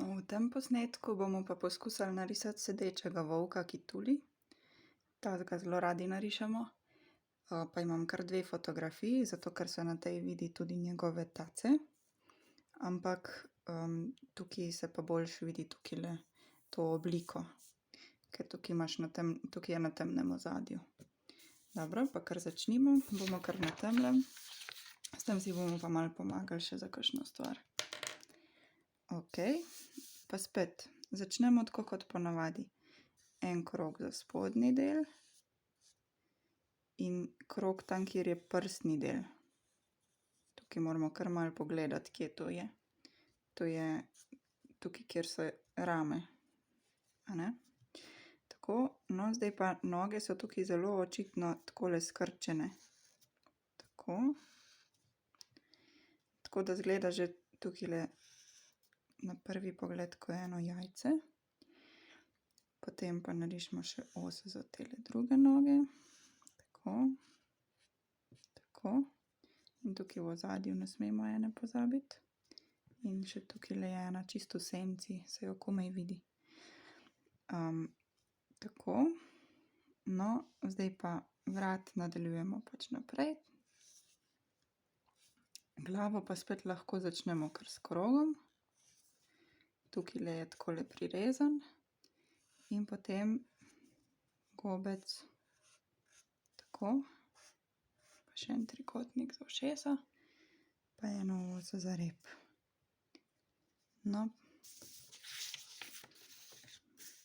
V tem posnetku bomo pa poskusili narisati sedečega volka, ki tuli. Takega zelo radi narišemo. Pa imam kar 2 fotografiji, zato ker se na tej vidi tudi njegove tace. Ampak tukaj se pa boljše vidi tukajle to obliko, ker tukaj je na temnem ozadju. Dobro, pa kar začnimo, bomo kar na temlem. S tem si bomo pa malo pomagali še za kakšno stvar. Okej, pa spet začnemo tako kot ponavadi. En krog za spodnji del in krog tam, kjer je prsni del. Tukaj moramo kar malo pogledati, kje to je. To je tukaj, kjer so rame, a ne? Tako, no, zdaj pa noge so tukaj zelo očitno takole skrčene. Tako. Tako da izgleda že tukajle na prvi pogled kot eno jajce. Potem pa narišemo še os za tele druge noge. Tako. Tako. In tukaj v ozadju ne smemo ene pozabiti. In še tukajle je ena čisto v senci, se jo komaj vidi. Tako. No, zdaj pa vrat nadaljujemo pač naprej. Glavo pa spet lahko začnemo kar s krogom. Tukajle je takole prirezan. In potem gobec tako. Pa še en trikotnik za ušesa. Pa eno oko za rep. No.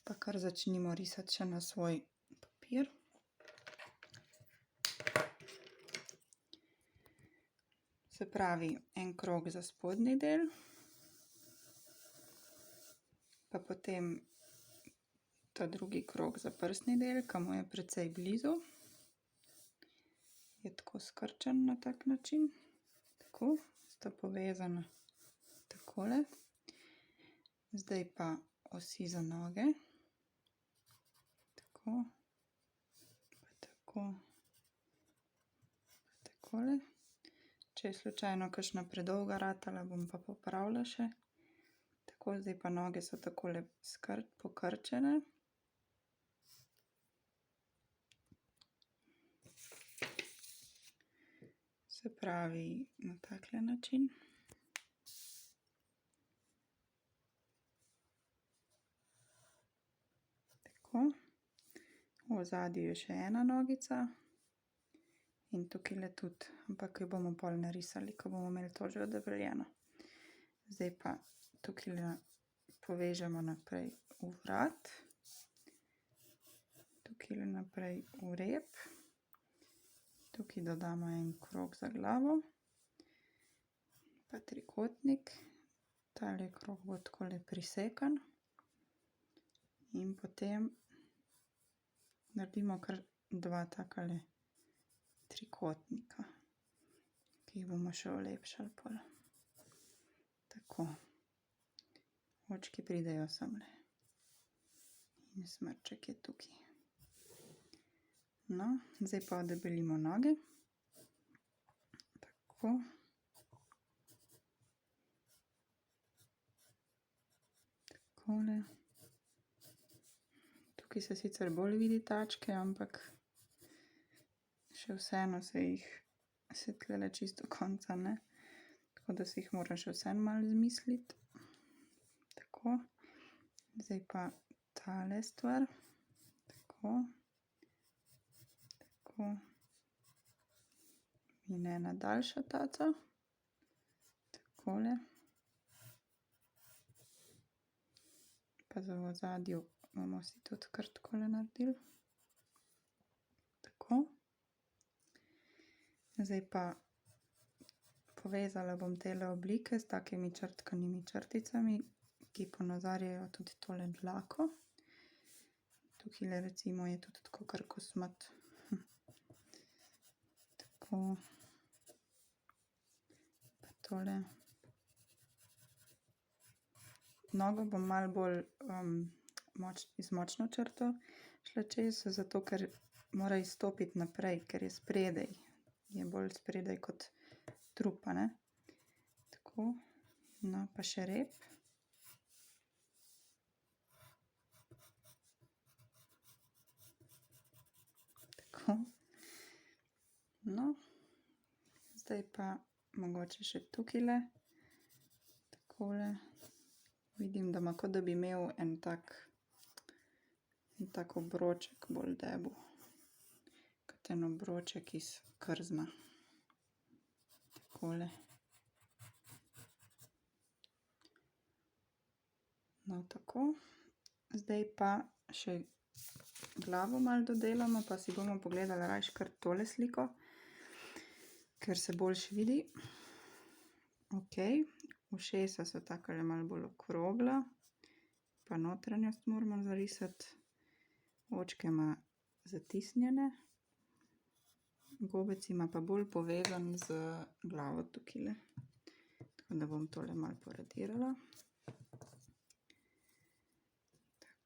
Pa kar začnimo risati še na svoj papir. Se pravi, en krog za spodnji del. Pa potem ta drugi krog za prsni del, ki mu je precej blizu. Je tako skrčen na tak način. Tako, sta povezana takole. Zdaj pa osi za noge. Tako. Pa tako. Pa takole. Če je slučajno kakšna predolga ratala, bom pa popravila še. Tako, zdaj pa noge so takole pokrčene. Se pravi, na takle način. Tako. V ozadju je še ena nogica. In tukajle tudi, ampak jo bomo pol narisali, ko bomo imeli to že odebeljeno. Zdaj pa tukajle povežemo naprej v vrat. Tukajle naprej v rep. Tukaj dodamo en krog za glavo. Pa trikotnik. Tale krog bo takole prisekan. In potem naredimo kar 2 takale trikotnika, ki jih bomo še olepšali pol. Tako. Očki pridejo semle. In smrček je tukaj. No, zdaj pa odebelimo noge. Tako. Takole. Tukaj se sicer bolj vidi tačke, ampak še vseeno se tlele čisto konca, ne. Tako da si jih moram še vseeno malo izmisliti. Tako. Zdaj pa tale stvar. Tako. Tako. In ena daljša taca. Takole. Pa za v ozadju bomo si tudi kar takole naredili. Tako. Zdaj pa povezala bom tele oblike s takimi črtkanimi črticami, ki ponazarjajo tudi tole dlako. Tukajle recimo je tudi tako kar kosmat. Tako. Pa tole. Nogo bom malo bolj z močno črto šla čez, zato ker mora izstopiti naprej, ker je spredaj. Je bolj spredaj kot trup, a ne. Tako. No, pa še rep. tako. No, zdaj pa mogoče še tukajle, takole. Vidim, da ima, kot da bi imel en tak obroček bolj debel. Kot en obroček iz krzna. Takole. No, tako. Zdaj pa še glavo malo dodelamo, pa si bomo pogledali rajši kar tole sliko, ker se boljše vidi. Ok, ušesa so takole malo bolj okrogla, pa notranjost moramo zarisati. Očke ima zatisnjene, gobec ima pa bolj povezan z glavo tukajle. Tako da bom tole malo poradirala.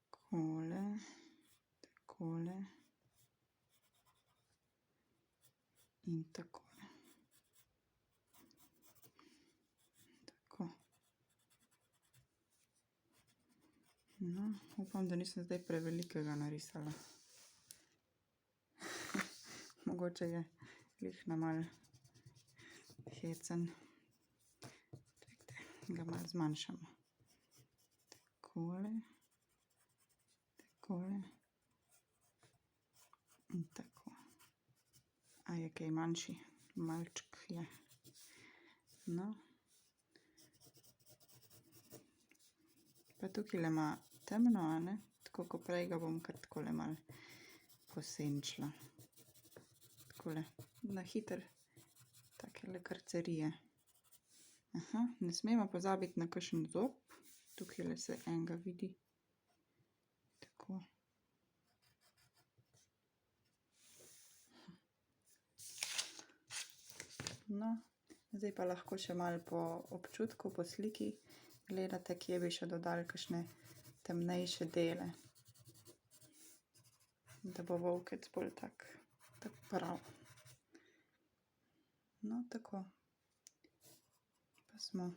Takole, takole in takole. Tako. No, upam, da nisem zdaj prevelikega narisala. Mogoče je glih na malo hecen. Čakajte, ga malo zmanjšamo. Takole, takole in tako. A je kaj manjši? Malček je. No. Pa tukajle ima temno, a ne? Tako kot prej ga bom kar takole malo posenčila. Takole, na hitro, takele karcerije. Aha, ne smemo pozabiti na kakšen zob. Tukajle se enega vidi. Tako. No, zdaj pa lahko še malo po občutku, po sliki gledate, kje bi še dodali kakšne temnejše dele. Da bo volkec bolj tak prav. No, tako. Pa smo